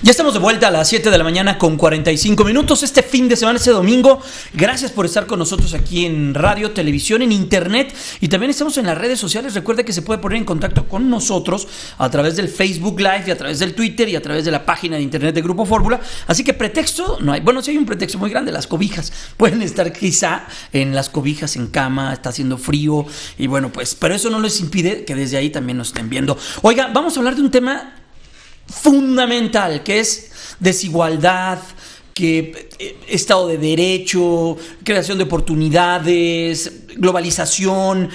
Ya estamos de vuelta a las 7 de la mañana con 45 minutos. Este fin de semana, este domingo. Gracias por estar con nosotros aquí en radio, televisión, en internet. Y también estamos en las redes sociales. Recuerda que se puede poner en contacto con nosotros a través del Facebook Live y a través del Twitter y a través de la página de internet de Grupo Fórmula. Así que pretexto no hay. Bueno, sí hay un pretexto muy grande, las cobijas. Pueden estar quizá en las cobijas, en cama, está haciendo frío. Y bueno, pues, pero eso no les impide que desde ahí también nos estén viendo. Oiga, vamos a hablar de un tema fundamental, que es desigualdad, que Estado de Derecho, creación de oportunidades, globalización,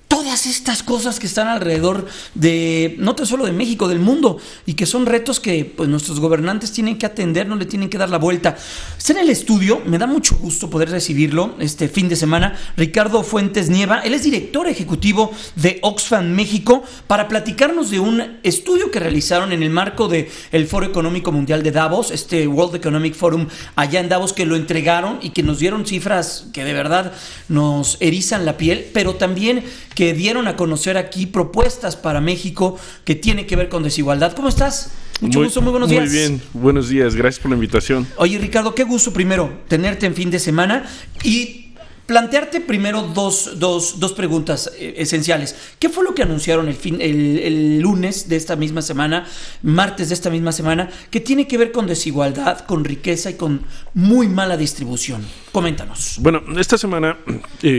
todas estas cosas que están alrededor de, no tan solo de México, del mundo, y que son retos que pues nuestros gobernantes tienen que atender, no le tienen que dar la vuelta. Está en el estudio, me da mucho gusto poder recibirlo este fin de semana, Ricardo Fuentes Nieva. Él es director ejecutivo de Oxfam México, para platicarnos de un estudio que realizaron en el marco del Foro Económico Mundial de Davos, este World Economic Forum allá en Davos, que lo entregaron y que nos dieron cifras que de verdad nos erizan la piel, pero también que dieron a conocer aquí propuestas para México que tiene que ver con desigualdad. ¿Cómo estás? Mucho gusto, muy buenos días. Muy bien, buenos días, gracias por la invitación. Oye, Ricardo, qué gusto primero tenerte en fin de semana y plantearte primero dos preguntas esenciales. ¿Qué fue lo que anunciaron el lunes de esta misma semana, martes de esta misma semana, que tiene que ver con desigualdad, con riqueza y con muy mala distribución? Coméntanos. Bueno, esta semana,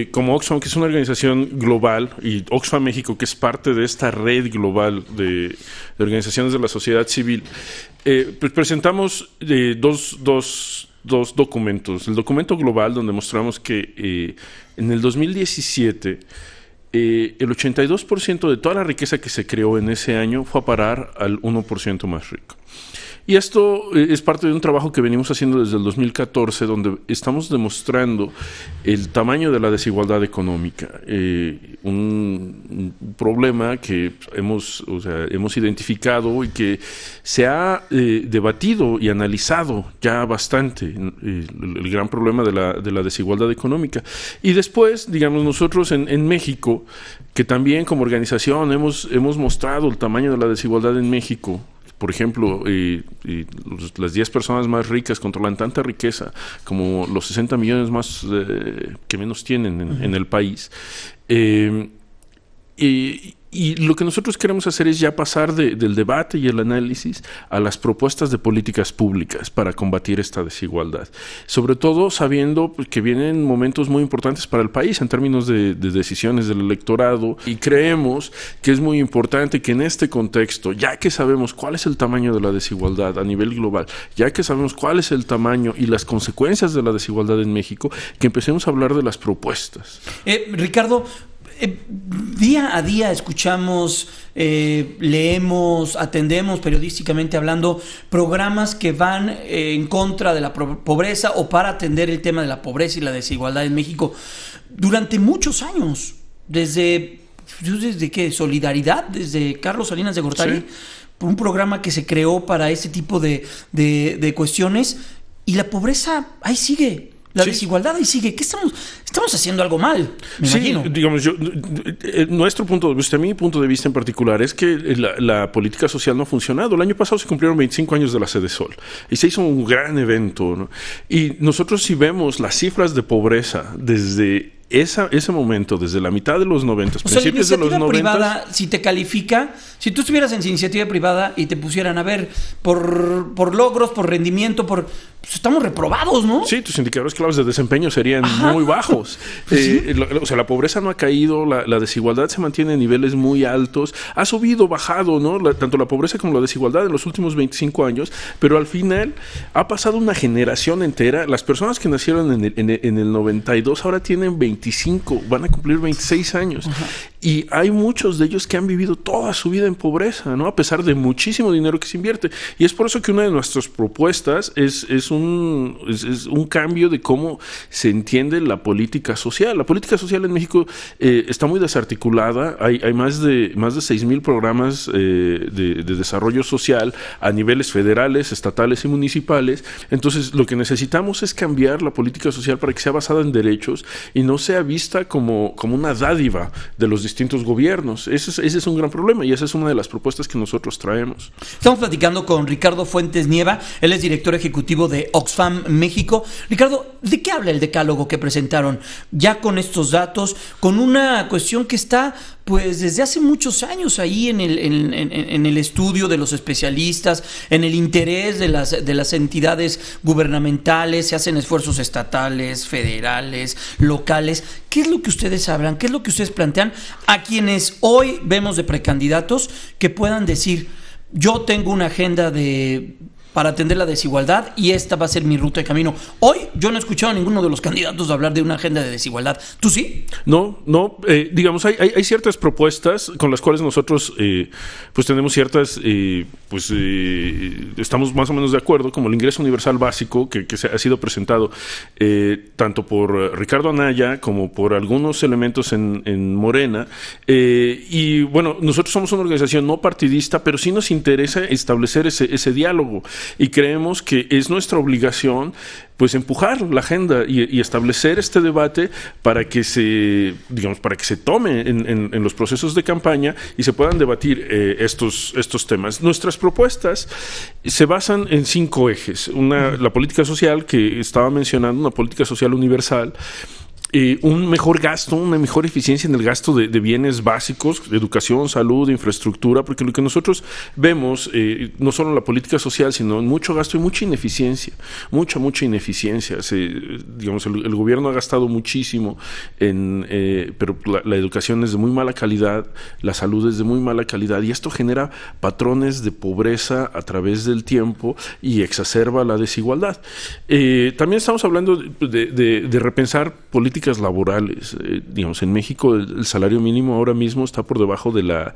como Oxfam, que es una organización global, y Oxfam México, que es parte de esta red global de organizaciones de la sociedad civil, pues presentamos dos documentos. El documento global, donde mostramos que en el 2017 el 82% de toda la riqueza que se creó en ese año fue a parar al 1% más rico. Y esto es parte de un trabajo que venimos haciendo desde el 2014, donde estamos demostrando el tamaño de la desigualdad económica, un problema que hemos identificado y que se ha debatido y analizado ya bastante, el gran problema de la desigualdad económica. Y después, digamos, nosotros en México, que también como organización hemos mostrado el tamaño de la desigualdad en México. Por ejemplo, las 10 personas más ricas controlan tanta riqueza como los 60 millones más que menos tienen en el país. Y lo que nosotros queremos hacer es ya pasar del debate y el análisis a las propuestas de políticas públicas para combatir esta desigualdad. Sobre todo sabiendo que vienen momentos muy importantes para el país en términos de decisiones del electorado, y creemos que es muy importante que en este contexto, ya que sabemos cuál es el tamaño de la desigualdad a nivel global, ya que sabemos cuál es el tamaño y las consecuencias de la desigualdad en México, que empecemos a hablar de las propuestas. Ricardo, día a día escuchamos, leemos, atendemos periodísticamente hablando programas que van en contra de la pobreza o para atender el tema de la pobreza y la desigualdad en México durante muchos años, desde ¿qué? Solidaridad, desde Carlos Salinas de Gortari, sí. Un programa que se creó para ese tipo de cuestiones, y la pobreza ahí sigue. La desigualdad ahí sigue. ¿Qué estamos haciendo algo mal? Me imagino. Digamos, nuestro punto de vista, mi punto de vista en particular, es que la política social no ha funcionado. El año pasado se cumplieron 25 años de la Sede Sol y se hizo un gran evento, ¿no? Y nosotros, si vemos las cifras de pobreza desde ese momento, desde la mitad de los 90, principios de los 90. Privada, si te califica, si tú estuvieras en iniciativa privada y te pusieran a ver por logros, por rendimiento, pues estamos reprobados, ¿no? Sí, tus indicadores claves de desempeño serían muy bajos. ¿Sí? La pobreza no ha caído, la desigualdad se mantiene en niveles muy altos, ha subido, bajado, ¿no? Tanto la pobreza como la desigualdad en los últimos 25 años, pero al final ha pasado una generación entera. Las personas que nacieron en el 92 ahora tienen 25, van a cumplir 26 años. Ajá. Y hay muchos de ellos que han vivido toda su vida en pobreza, ¿no? A pesar de muchísimo dinero que se invierte. Y es por eso que una de nuestras propuestas es un cambio de cómo se entiende la política social. La política social en México está muy desarticulada. Hay más de 6,000 programas de desarrollo social a niveles federales, estatales y municipales. Entonces, lo que necesitamos es cambiar la política social para que sea basada en derechos y no sea sea vista como una dádiva de los distintos gobiernos. Ese es un gran problema y esa es una de las propuestas que nosotros traemos. Estamos platicando con Ricardo Fuentes Nieva, él es director ejecutivo de Oxfam México. Ricardo, ¿de qué habla el decálogo que presentaron? Ya con estos datos, con una cuestión que está pues desde hace muchos años ahí en el estudio de los especialistas, en el interés de las entidades gubernamentales, se hacen esfuerzos estatales, federales, locales. ¿Qué es lo que ustedes sabrán? ¿Qué es lo que ustedes plantean a quienes hoy vemos de precandidatos que puedan decir, yo tengo una agenda para atender la desigualdad y esta va a ser mi ruta de camino? Hoy yo no he escuchado a ninguno de los candidatos hablar de una agenda de desigualdad. ¿Tú sí? No, digamos, hay ciertas propuestas con las cuales nosotros pues tenemos ciertas, estamos más o menos de acuerdo, como el ingreso universal básico que ha sido presentado tanto por Ricardo Anaya como por algunos elementos en Morena. Y bueno, nosotros somos una organización no partidista, pero sí nos interesa establecer ese diálogo. Y creemos que es nuestra obligación pues empujar la agenda y establecer este debate para que se tome en los procesos de campaña y se puedan debatir estos temas. Nuestras propuestas se basan en 5 ejes. La política social que estaba mencionando, una política social universal, un mejor gasto, una mejor eficiencia en el gasto de bienes básicos, de educación, salud, infraestructura, porque lo que nosotros vemos, no solo en la política social, sino en mucho gasto y mucha ineficiencia, mucha ineficiencia. Digamos, el gobierno ha gastado muchísimo, pero la educación es de muy mala calidad, la salud es de muy mala calidad, y esto genera patrones de pobreza a través del tiempo y exacerba la desigualdad. También estamos hablando de repensar políticas laborales. Digamos, en México el salario mínimo ahora mismo está por debajo de la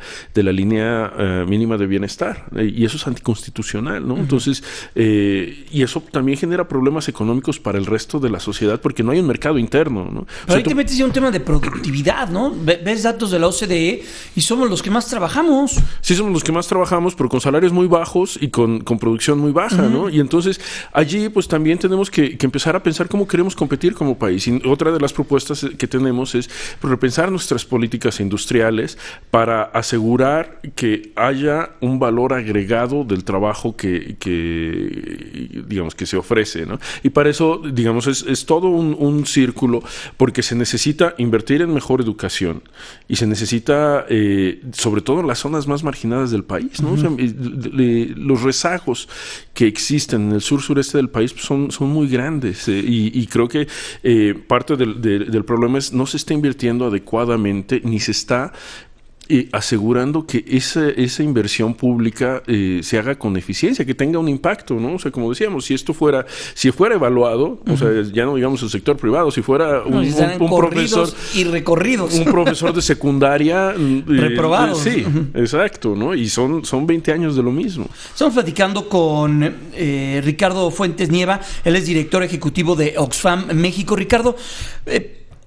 línea mínima de bienestar, y eso es anticonstitucional, ¿no? Uh-huh. Entonces, y eso también genera problemas económicos para el resto de la sociedad porque no hay un mercado interno, ¿no? Pero ahí te metes en un tema de productividad, ¿no? Ves datos de la OCDE y somos los que más trabajamos. Sí, somos los que más trabajamos, pero con salarios muy bajos y con producción muy baja, uh-huh, ¿no? Y entonces allí pues también tenemos que empezar a pensar cómo queremos competir como país. Y otra de las propuestas que tenemos es repensar nuestras políticas industriales para asegurar que haya un valor agregado del trabajo que se ofrece, ¿no? Y para eso, digamos, es todo un círculo, porque se necesita invertir en mejor educación y se necesita, sobre todo en las zonas más marginadas del país, ¿no? Uh-huh. O sea, los rezagos que existen en el sur-sureste del país son muy grandes, y creo que parte del problema es no se está invirtiendo adecuadamente ni se está asegurando que esa inversión pública se haga con eficiencia, que tenga un impacto, ¿no? O sea, como decíamos, si fuera evaluado, uh-huh, o sea, ya no digamos el sector privado, si fuera un profesor y recorridos, un profesor de secundaria reprobados, sí, uh-huh, exacto, ¿no? Y son 20 años de lo mismo. Estamos platicando con Ricardo Fuentes Nieva, él es director ejecutivo de Oxfam México. Ricardo,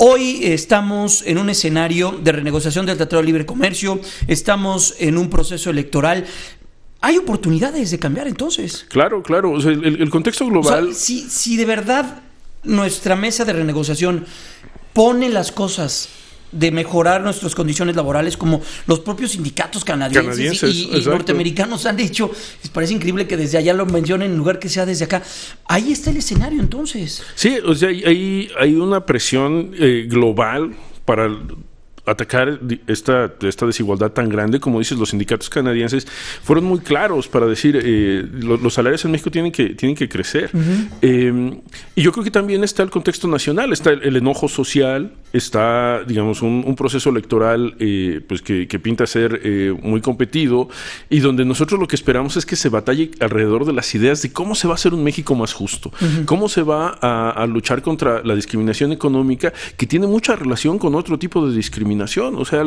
hoy estamos en un escenario de renegociación del Tratado de Libre Comercio, estamos en un proceso electoral. ¿Hay oportunidades de cambiar entonces? Claro. O sea, el contexto global... O sea, si de verdad nuestra mesa de renegociación pone las cosas de mejorar nuestras condiciones laborales, como los propios sindicatos canadienses y norteamericanos han dicho, les parece increíble que desde allá lo mencionen en lugar que sea desde acá. Ahí está el escenario entonces. Sí, o sea, hay una presión global para atacar esta desigualdad tan grande. Como dices, los sindicatos canadienses fueron muy claros para decir los salarios en México tienen que crecer. Uh-huh. Y yo creo que también está el contexto nacional, está el enojo social, está, digamos, un proceso electoral pues que pinta ser muy competido, y donde nosotros lo que esperamos es que se batalle alrededor de las ideas de cómo se va a hacer un México más justo, uh-huh, cómo se va a luchar contra la discriminación económica, que tiene mucha relación con otro tipo de discriminación. O sea,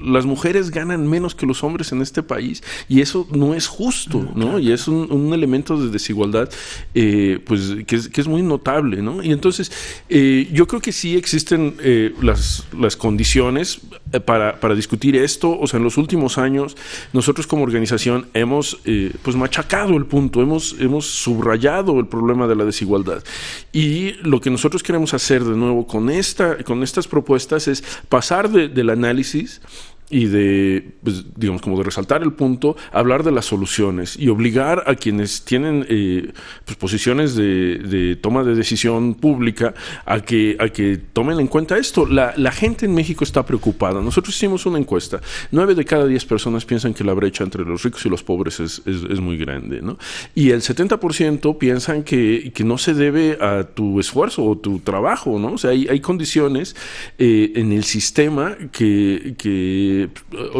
las mujeres ganan menos que los hombres en este país, y eso no es justo, ¿no? Y es un elemento de desigualdad pues que es muy notable, ¿no? Y entonces yo creo que sí existen las condiciones para discutir esto. O sea, en los últimos años nosotros como organización hemos pues machacado el punto, hemos subrayado el problema de la desigualdad, y lo que nosotros queremos hacer de nuevo con estas propuestas es pasar del análisis y de, pues, digamos, como de resaltar el punto, hablar de las soluciones y obligar a quienes tienen pues, posiciones de toma de decisión pública a que tomen en cuenta esto. La gente en México está preocupada. Nosotros hicimos una encuesta. 9 de cada 10 personas piensan que la brecha entre los ricos y los pobres es muy grande, ¿no? Y el 70% piensan que no se debe a tu esfuerzo o tu trabajo, ¿no? O sea, hay condiciones en el sistema que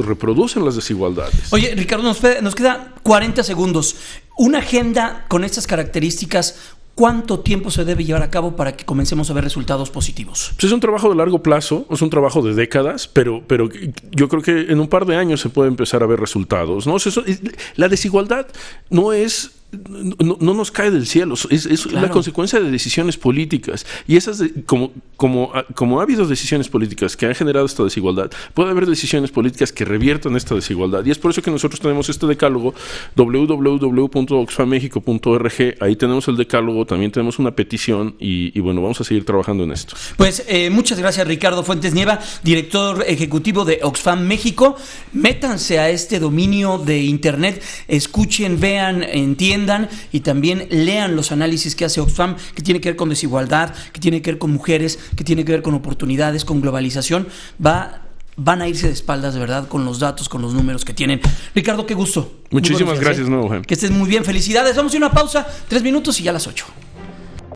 reproducen las desigualdades. Oye, Ricardo, nos queda 40 segundos. Una agenda con estas características, ¿cuánto tiempo se debe llevar a cabo para que comencemos a ver resultados positivos? Pues es un trabajo de largo plazo, es un trabajo de décadas, pero yo creo que en un par de años se puede empezar a ver resultados, ¿no? O sea, la desigualdad no nos cae del cielo, es claro, la consecuencia de decisiones políticas, y esas como ha habido decisiones políticas que han generado esta desigualdad, puede haber decisiones políticas que reviertan esta desigualdad, y es por eso que nosotros tenemos este decálogo, www.oxfammexico.org. Ahí tenemos el decálogo, también tenemos una petición, y bueno, vamos a seguir trabajando en esto. Pues muchas gracias, Ricardo Fuentes Nieva, director ejecutivo de Oxfam México. Métanse a este dominio de internet, escuchen, vean, entiendan y también lean los análisis que hace Oxfam, que tiene que ver con desigualdad, que tiene que ver con mujeres, que tiene que ver con oportunidades, con globalización. Van a irse de espaldas, de verdad, con los datos, con los números que tienen. Ricardo, qué gusto. Muchísimas gracias, nuevo. Que estés muy bien, felicidades. Vamos a ir a una pausa, 3 minutos y ya a las 8.